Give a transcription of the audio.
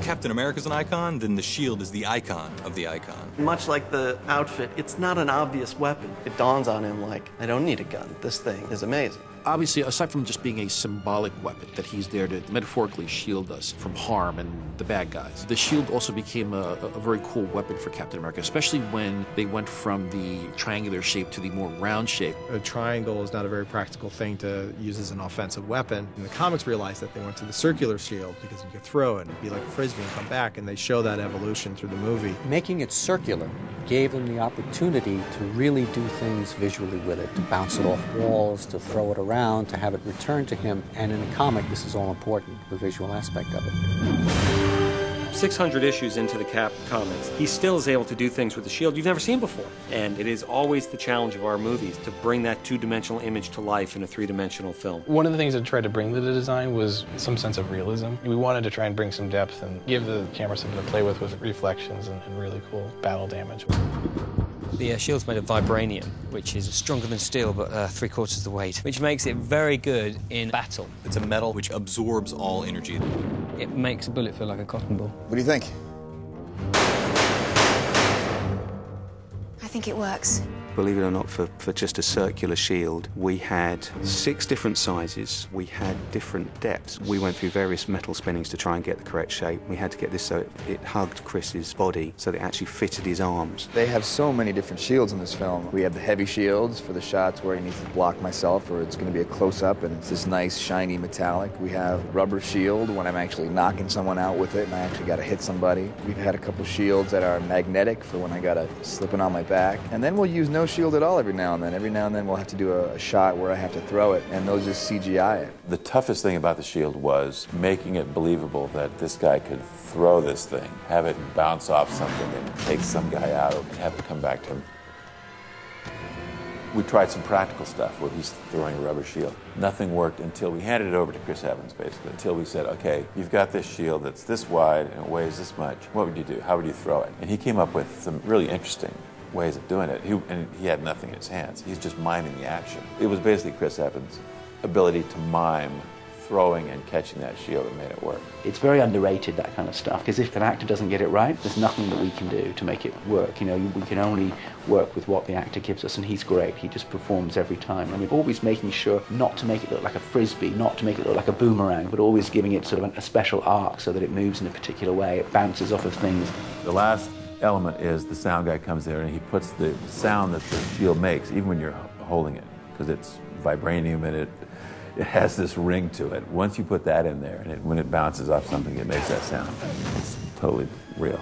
Captain America's an icon, then the shield is the icon of the icon. Much like the outfit, it's not an obvious weapon. It dawns on him like, I don't need a gun. This thing is amazing. Obviously, aside from just being a symbolic weapon, that he's there to metaphorically shield us from harm and the bad guys, the shield also became a very cool weapon for Captain America, especially when they went from the triangular shape to the more round shape. A triangle is not a very practical thing to use as an offensive weapon. And the comics realized that they went to the circular shield because you could throw it and it'd be like a frisbee and come back, and they show that evolution through the movie. Making it circular gave them the opportunity to really do things visually with it, to bounce it off walls, to throw it around, to have it return to him, and in a comic this is all important, the visual aspect of it. 600 issues into the Cap comics, he still is able to do things with the shield you've never seen before. And it is always the challenge of our movies to bring that two-dimensional image to life in a three-dimensional film. One of the things that I tried to bring to the design was some sense of realism. We wanted to try and bring some depth and give the camera something to play with reflections and really cool battle damage. The shield's made of vibranium, which is stronger than steel, but 3/4 the weight, which makes it very good in battle. It's a metal which absorbs all energy. It makes a bullet feel like a cotton ball. What do you think? I think it works. Believe it or not, for just a circular shield, we had 6 different sizes, we had different depths. We went through various metal spinnings to try and get the correct shape. We had to get this so it hugged Chris's body, so that it actually fitted his arms. They have so many different shields in this film. We have the heavy shields for the shots where he needs to block myself, or it's going to be a close-up and it's this nice, shiny metallic. We have rubber shield when I'm actually knocking someone out with it and I actually got to hit somebody. We've had a couple shields that are magnetic for when I got to slip it on my back. And then we'll use no shield at all every now and then. Every now and then we'll have to do a shot where I have to throw it, and those just CGI it. The toughest thing about the shield was making it believable that this guy could throw this thing, have it bounce off something and take some guy out, and have it come back to him. We tried some practical stuff where he's throwing a rubber shield. Nothing worked until we handed it over to Chris Evans, basically. Until we said, okay, you've got this shield that's this wide and it weighs this much. What would you do? How would you throw it? And he came up with some really interesting ways of doing it. He had nothing in his hands. He's just miming the action. It was basically Chris Evans' ability to mime throwing and catching that shield that made it work. It's very underrated, that kind of stuff, because if an actor doesn't get it right, there's nothing that we can do to make it work. You know, we can only work with what the actor gives us, and he's great. He just performs every time. I mean, always making sure not to make it look like a frisbee, not to make it look like a boomerang, but always giving it sort of a special arc so that it moves in a particular way, it bounces off of things. The last element is the sound guy comes there and he puts the sound that the shield makes, even when you're holding it, because it's vibranium and it has this ring to it. Once you put that in there, and when it bounces off something, it makes that sound. It's totally real.